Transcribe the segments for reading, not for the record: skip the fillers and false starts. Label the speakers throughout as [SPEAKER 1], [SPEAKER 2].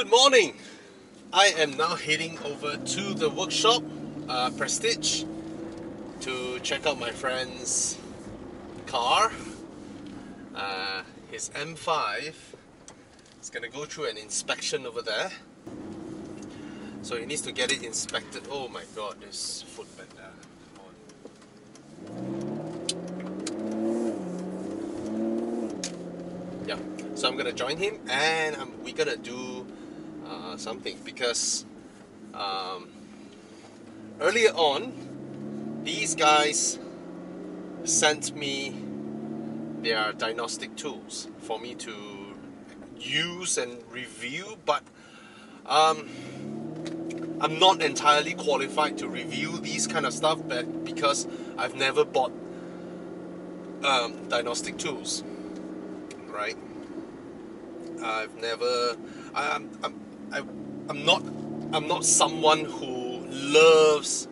[SPEAKER 1] Good morning! I am now heading over to the workshop, Prestige, to check out my friend's car, his M5. It's gonna go through an inspection over there. So he needs to get it inspected. Oh my god, this foot bender. Yeah, so I'm gonna join him and we're gonna do something because earlier on these guys sent me their diagnostic tools for me to use and review, but I'm not entirely qualified to review these kind of stuff, but because I've never bought diagnostic tools, right? I'm not someone who loves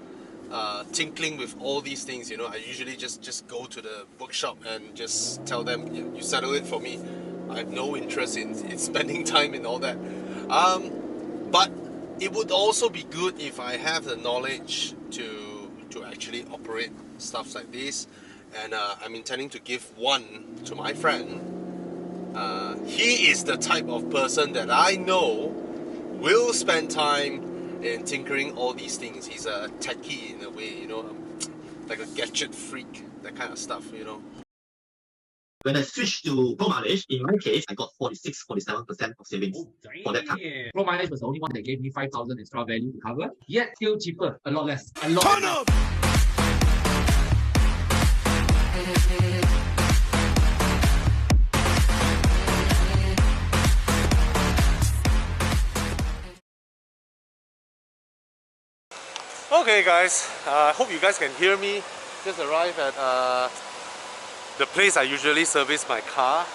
[SPEAKER 1] tinkling with all these things, you know. I usually just go to the workshop and just tell them, you settle it for me. I have no interest in spending time in all that. But it would also be good if I have the knowledge to actually operate stuff like this, and I'm intending to give one to my friend. He is the type of person that I know will spend time in tinkering all these things. He's a techie in a way, you know, like a gadget freak, that kind of stuff, you know.
[SPEAKER 2] When I switched to Promilej, in my case, I got 46-47% of savings for that car.
[SPEAKER 3] Promilej was the only one that gave me 5,000 extra value to cover, yet still cheaper, a lot less. A lot less.
[SPEAKER 1] Okay guys, I hope you guys can hear me. Just arrived at the place I usually service my car,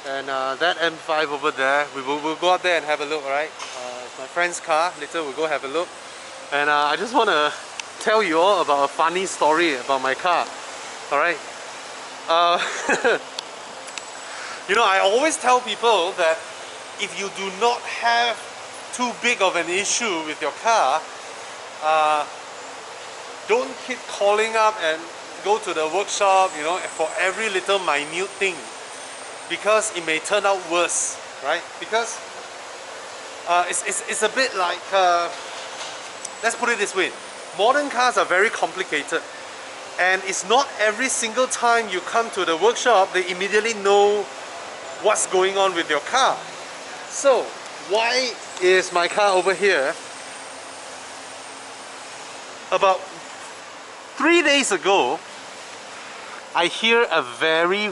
[SPEAKER 1] and that M5 over there, we'll go out there and have a look, right? It's my friend's car. Later we'll go have a look, and I just want to tell you all about a funny story about my car. Alright, you know, I always tell people that if you do not have too big of an issue with your car, don't keep calling up and go to the workshop, you know, for every little minute thing, because it may turn out worse, right? Because it's a bit like, let's put it this way, modern cars are very complicated, and it's not every single time you come to the workshop they immediately know what's going on with your car. So why is my car over here? About 3 days ago, I hear a very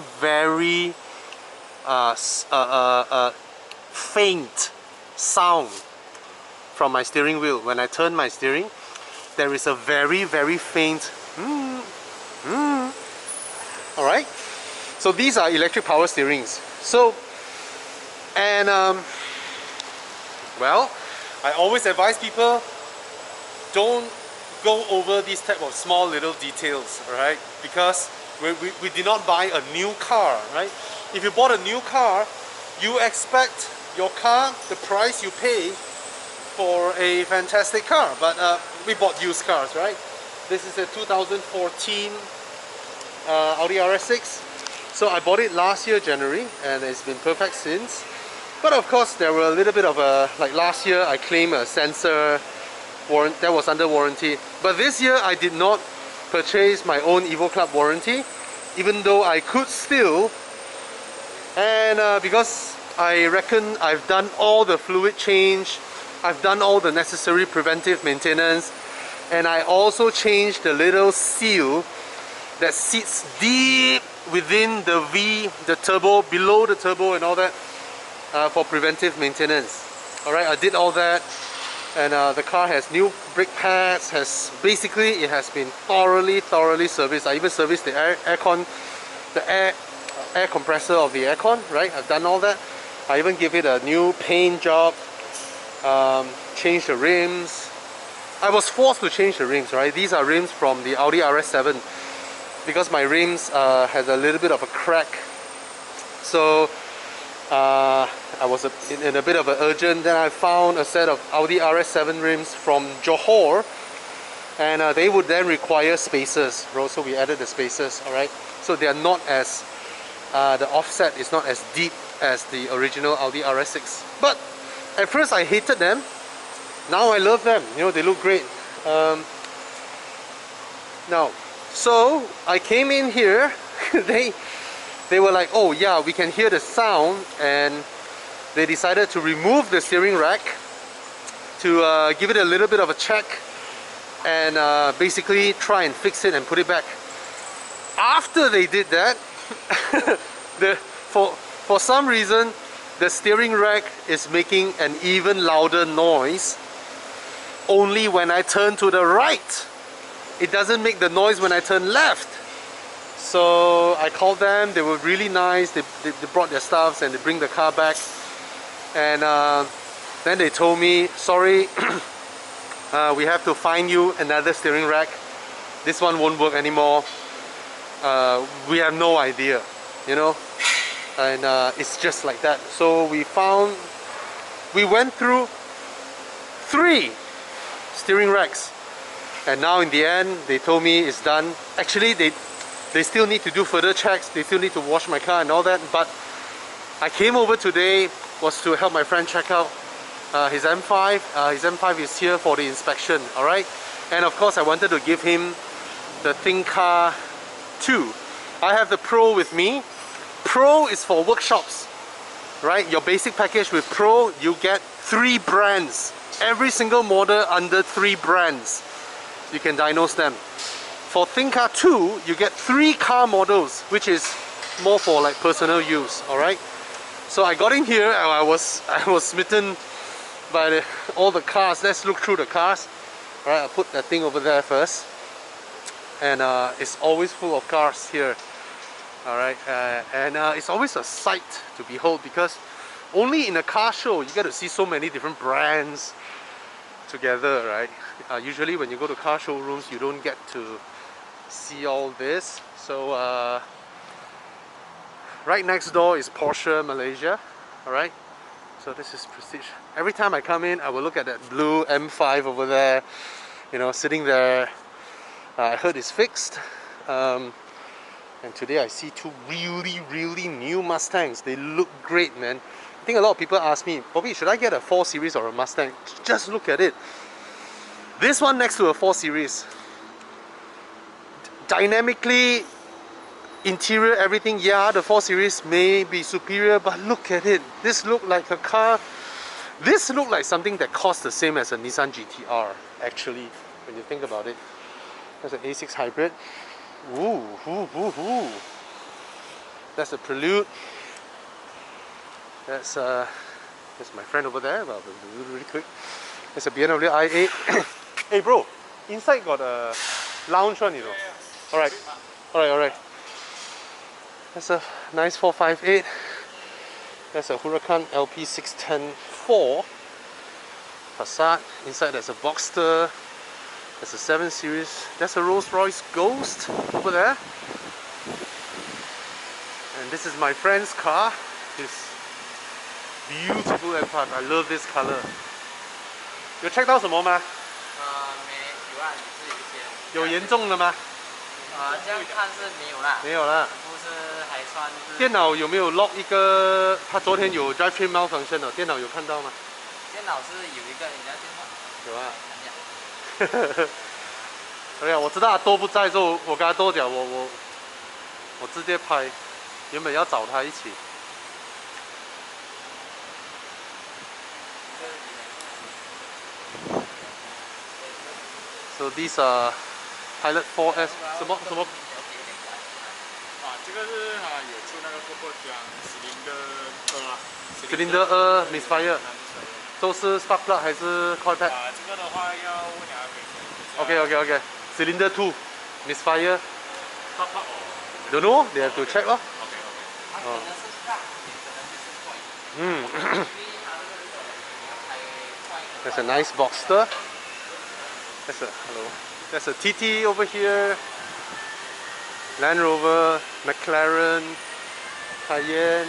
[SPEAKER 1] faint sound from my steering wheel. When I turn my steering, there is a very faint Alright, so these are electric power steerings. So, and well, I always advise people, don't go over these type of small little details, right? Because we did not buy a new car, right? If you bought a new car, you expect your car, the price you pay for a fantastic car. But we bought used cars, right? This is a 2014 Audi RS6. So I bought it last year January, and it's been perfect since. But of course there were a little bit of a, like last year I claimed a sensor that was under warranty, but this year I did not purchase my own Evoclub warranty, even though I could still, and because I reckon I've done all the fluid change, I've done all the necessary preventive maintenance, and I also changed the little seal that sits deep within the V, the turbo, below the turbo and all that, for preventive maintenance. Alright, I did all that. And the car has new brake pads, it has been thoroughly serviced. I even serviced the aircon, the air compressor of the aircon, right? I've done all that. I even give it a new paint job, changed the rims. I was forced to change the rims, right? These are rims from the Audi RS7, because my rims has a little bit of a crack. So I was in a bit of an urgent. Then I found a set of Audi RS7 rims from Johor, and they would then require spacers, bro. So we added the spacers. All right. So they are not as the offset is not as deep as the original Audi RS6. But at first I hated them. Now I love them. You know, they look great. Now, so I came in here. They were like, oh yeah, we can hear the sound, and they decided to remove the steering rack to give it a little bit of a check and basically try and fix it and put it back. After they did that, for some reason the steering rack is making an even louder noise only when I turn to the right. It doesn't make the noise when I turn left. So I called them. They were really nice. They brought their stuffs and they bring the car back, and then they told me, sorry, we have to find you another steering rack. This one won't work anymore. We have no idea, you know, and it's just like that. So we went through 3 steering racks, and now in the end they told me it's done. Actually they still need to do further checks. They still need to wash my car and all that, but I came over today was to help my friend check out his M5. His M5 is here for the inspection, alright? And of course I wanted to give him the Thinkcar 2. I have the Pro with me. Pro is for workshops, right? Your basic package with Pro, you get 3 brands. Every single model under 3 brands. You can diagnose them. For Thinkcar 2, you get 3 car models, which is more for like personal use, alright? So I got in here and I was smitten by all the cars. Let's look through the cars. Alright, I'll put that thing over there first. And it's always full of cars here. Alright, and it's always a sight to behold, because only in a car show you get to see so many different brands together, right? Usually when you go to car showrooms you don't get to see all this. So right next door is Porsche Malaysia. Alright, so this is Prestige. Every time I come in I will look at that blue M5 over there, you know, sitting there. I heard it's fixed, and today I see 2 really new Mustangs. They look great, man. I think a lot of people ask me, Bobby, should I get a 4 Series or a Mustang? Just look at it. This one next to a 4 Series. Dynamically, interior, everything, yeah, the 4 Series may be superior, but look at it. This look like a car. This look like something that costs the same as a Nissan GT-R, actually, when you think about it. That's an A6 hybrid. Ooh. That's a Prelude. That's my friend over there. Well, really quick. That's a BMW i8. Hey bro, inside got a lounge one, you know. Alright. That's a nice 458. That's a Huracan LP610-4 Passat. Inside there's a Boxster. There's a 7 Series. There's a Rolls-Royce Ghost over there. And this is my friend's car. This beautiful M5. I love this color. You check 到什么吗？
[SPEAKER 4] 没有啊，你自己先。
[SPEAKER 1] 有严重的吗？
[SPEAKER 4] 这样看是没有啦。
[SPEAKER 1] 没有啦。
[SPEAKER 4] 不是还算是。
[SPEAKER 1] 电脑有没有 log 一个？他昨天有 drivetrain malfunction 的，电脑有看到吗？
[SPEAKER 4] 电脑是有一个人家电话。
[SPEAKER 1] 有啊。哎呀，我知道他都不在之后，我跟他多讲，我直接拍，原本要找他一起。So these are Pilot 4S 什么？
[SPEAKER 5] 这个是有出那个波讲
[SPEAKER 1] Cylinder 2 misfire， 都是 spark plug 还是 coil pad？
[SPEAKER 5] 这个的话要问两个。
[SPEAKER 1] OK Cylinder 2 misfire。Don't know, they have to check 咯。That's a nice Boxster. There's a TT over here. Land Rover, McLaren, Cayenne.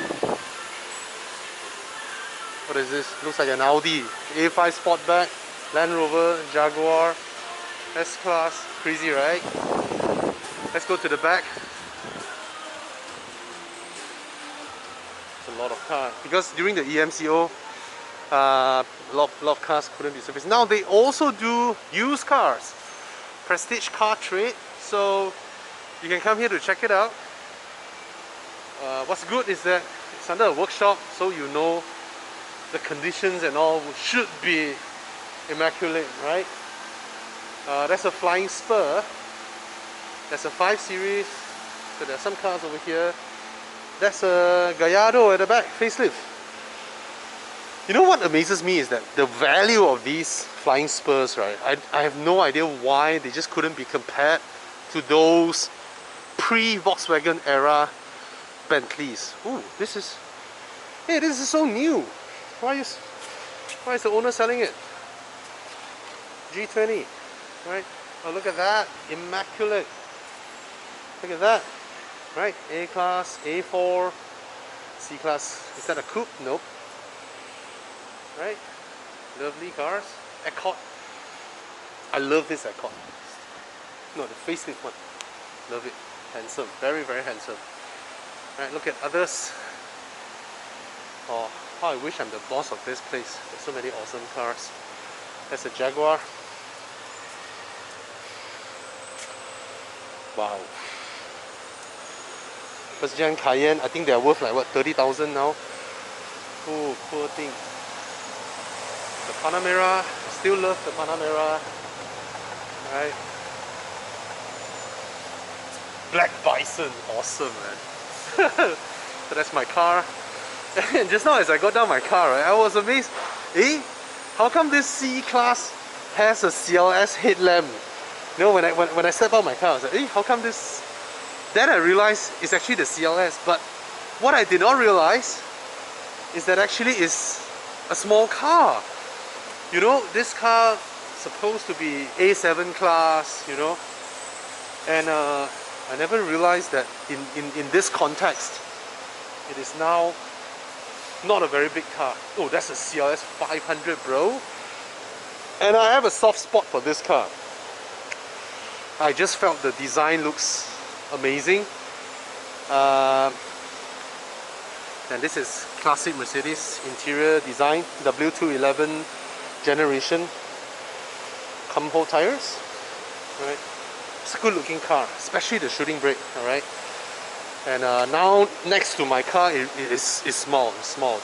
[SPEAKER 1] What is this? Looks like an Audi A5 Sportback, Land Rover, Jaguar, S-Class. Crazy, right? Let's go to the back. It's a lot of cars. Because during the EMCO, a lot of cars couldn't be serviced. Now they also do used cars. Prestige Cartrade. So you can come here to check it out. What's good is that it's under a workshop, so you know the conditions and all should be immaculate, right? That's a Flying Spur. That's a 5 Series. So there's some cars over here. That's a Gallardo at the back, facelift. You know what amazes me is that the value of these Flying Spurs, right? I have no idea why they just couldn't be compared to those pre-Volkswagen era Bentleys. Ooh, this is so new. Why is the owner selling it? G20, right? Oh, look at that, immaculate. Look at that, right? A-Class, A4, C-Class. Is that a coupe? Nope. Right? Lovely cars. Accord. I love this Accord. No, the facelift one. Love it. Handsome. Very, very handsome. Right, look at others. Oh, how I wish I'm the boss of this place. There's so many awesome cars. That's a Jaguar. Wow. First gen Cayenne, I think they're worth like what, 30,000 now? Oh, poor thing. The Panamera, still love the Panamera. Right. Black Bison, awesome, man. So that's my car. And just now as I got down my car, right, I was amazed. How come this C-Class has a CLS headlamp? You know, when I step out my car, I was like, how come this? Then I realized it's actually the CLS. But what I did not realize is that actually is a small car. You know, this car supposed to be A7 class, you know, and I never realized that in this context, it is now not a very big car. Oh, that's a CLS 500, bro. And I have a soft spot for this car. I just felt the design looks amazing. And this is classic Mercedes interior design, W211 generation. Combo tires, right? It's a good looking car, especially the shooting brake, alright? And now next to my car is small.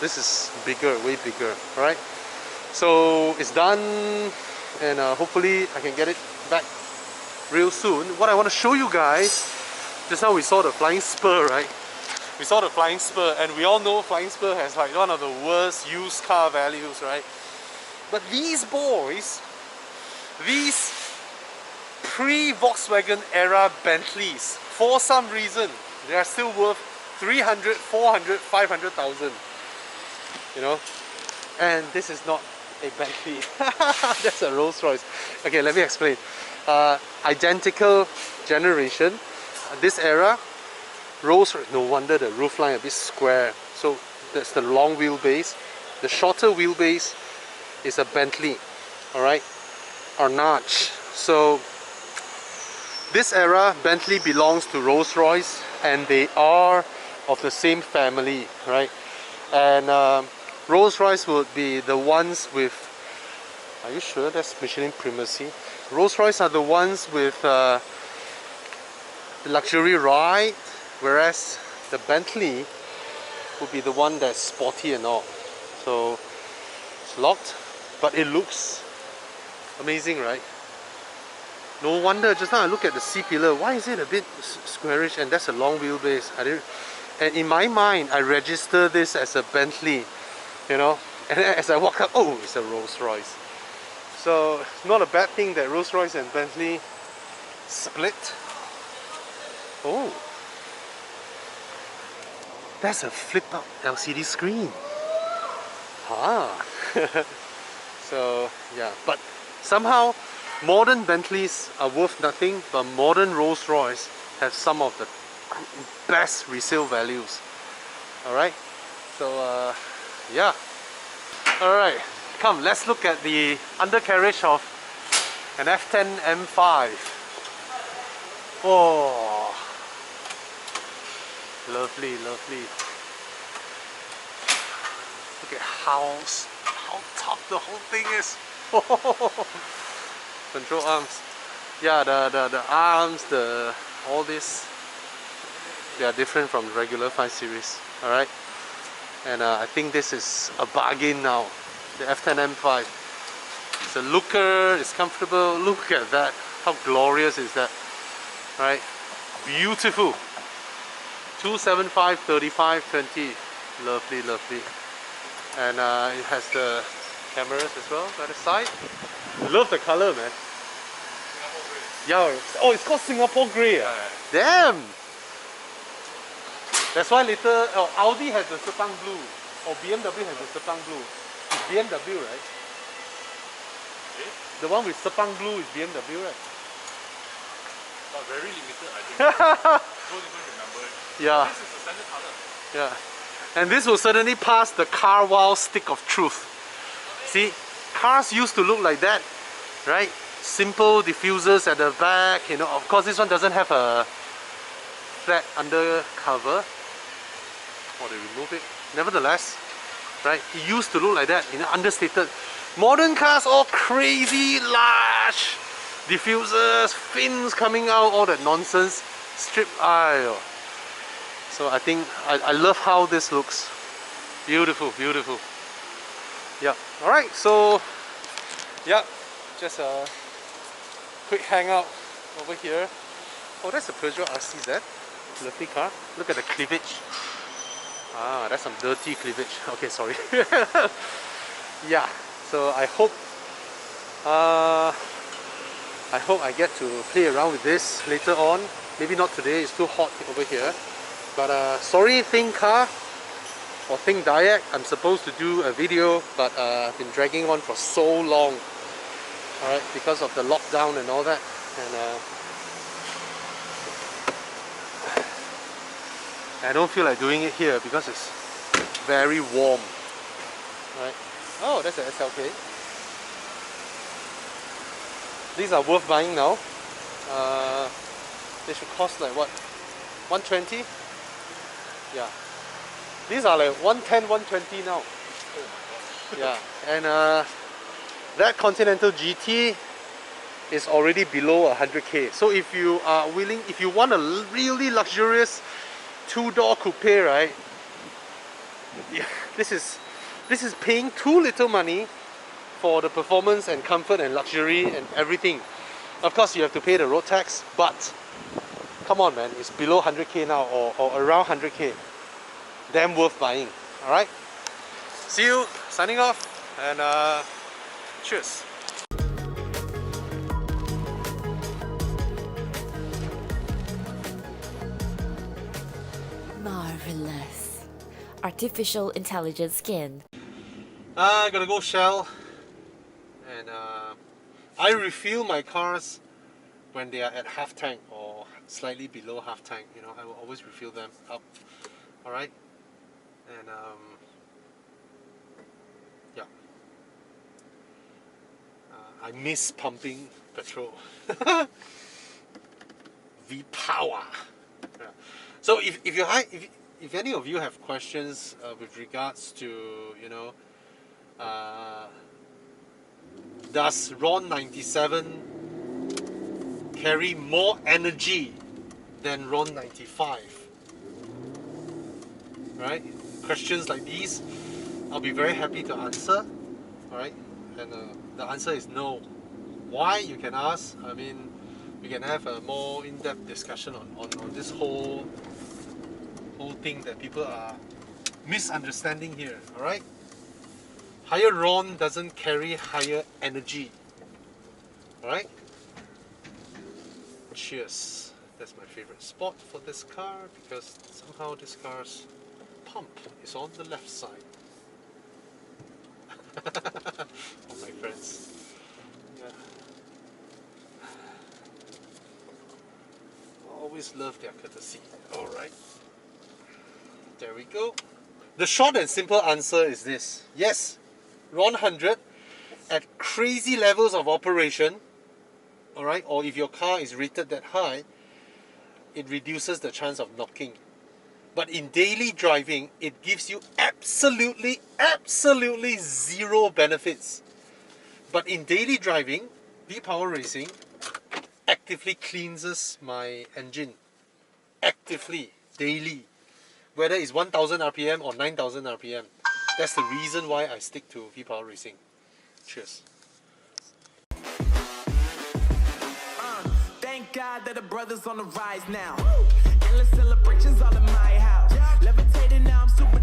[SPEAKER 1] This is bigger, way bigger, alright? So it's done, and hopefully I can get it back real soon. What I want to show you guys, just now we saw the Flying Spur, right? We saw the Flying Spur, and we all know Flying Spur has like one of the worst used car values, right? But these boys, these pre-Volkswagen era Bentleys, for some reason, they are still worth 300, 400, 500,000. You know? And this is not a Bentley. That's a Rolls Royce. Okay, let me explain. Identical generation. This era, Rolls Royce, no wonder the roofline a bit square. So that's the long wheelbase. The shorter wheelbase is a Bentley. Alright? Arnage. So this era, Bentley belongs to Rolls Royce, and they are of the same family, right? And Rolls Royce would be the ones with, are you sure that's Michelin Primacy? Rolls Royce are the ones with the luxury ride, whereas the Bentley would be the one that's sporty and all. So it's locked, but it looks amazing, right? No wonder, just now I look at the C-pillar, why is it a bit squarish? And that's a long wheelbase. And in my mind, I register this as a Bentley, you know, and then as I walk up, oh, it's a Rolls Royce. So it's not a bad thing that Rolls Royce and Bentley split. Oh, that's a flip-up LCD screen. Ah. So yeah, but somehow modern Bentleys are worth nothing, but modern Rolls Royce have some of the best resale values. Alright, so yeah, Alright, come, let's look at the undercarriage of an F10 M5. Oh, lovely, lovely. Look at how tough the whole thing is. Control arms. Yeah, the arms, all this, they are different from regular 5 Series. Alright. And I think this is a bargain now. The F10 M5. It's a looker, it's comfortable. Look at that. How glorious is that? Right? Beautiful. 275, 35, 20. Lovely, lovely. And it has the cameras as well by the side. Love the color, man. Yeah. Oh, it's called Singapore Grey. Damn! That's why later Audi has the Sepang Blue, or BMW has the Sepang Blue. It's BMW, right? The one with Sepang Blue is BMW, right?
[SPEAKER 5] But very limited, I think. Don't even remember it.
[SPEAKER 1] Yeah.
[SPEAKER 5] This is the standard color.
[SPEAKER 1] Yeah. And this will certainly pass the car wow stick of truth. See, cars used to look like that, right? Simple diffusers at the back, you know. Of course, this one doesn't have a flat undercover. Or they remove it. Nevertheless, right? It used to look like that, you know, understated. Modern cars all crazy, large diffusers, fins coming out, all that nonsense. Strip aisle. So I think I love how this looks. Beautiful, beautiful. Yeah. All right. So yeah, just a quick hangout over here. Oh, that's a Peugeot RCZ. Lovely car. Look at the cleavage. Ah, that's some dirty cleavage. Okay, sorry. Yeah. So I hope I get to play around with this later on. Maybe not today. It's too hot over here. But sorry, Thinkcar or Think Diet. I'm supposed to do a video, but I've been dragging on for so long. Alright, because of the lockdown and all that. And I don't feel like doing it here because it's very warm. Alright. Oh, that's an SLK. These are worth buying now. They should cost like what? 120? Yeah. These are like 110, 120 now. Yeah. And that Continental GT is already below 100k. So if you are willing, if you want a really luxurious two-door coupe, right? Yeah, this is paying too little money for the performance and comfort and luxury and everything. Of course, you have to pay the road tax, but come on, man, it's below 100k now, or around 100k. Damn worth buying. All right. See you. Signing off, and cheers.
[SPEAKER 6] Marvelous. Artificial intelligence skin.
[SPEAKER 1] I gotta go Shell, and I refill my cars when they are at half tank or slightly below half tank. You know, I will always refill them up. All right, and yeah, I miss pumping petrol. V power. Yeah. So if any of you have questions with regards to, you know, does RON 97 carry more energy than RON 95? Right? Questions like these, I'll be very happy to answer. Alright? And the answer is no. Why? You can ask. I mean, we can have a more in-depth discussion on this whole thing that people are misunderstanding here. Alright? Higher RON doesn't carry higher energy. Alright? Cheers. That's my favorite spot for this car because somehow this car's pump is on the left side. Oh, my friends. Yeah. Always love their courtesy. Alright. There we go. The short and simple answer is this. Yes, 100 at crazy levels of operation, alright, or if your car is rated that high, it reduces the chance of knocking. But in daily driving, it gives you absolutely zero benefits. But in daily driving, V-Power Racing actively cleanses my engine. Actively, daily. Whether it's 1000 RPM or 9000 RPM. That's the reason why I stick to V-Power Racing. Cheers.
[SPEAKER 7] Thank God that the brothers on the rise now. Endless celebrations all in my house. Levitating now, I'm super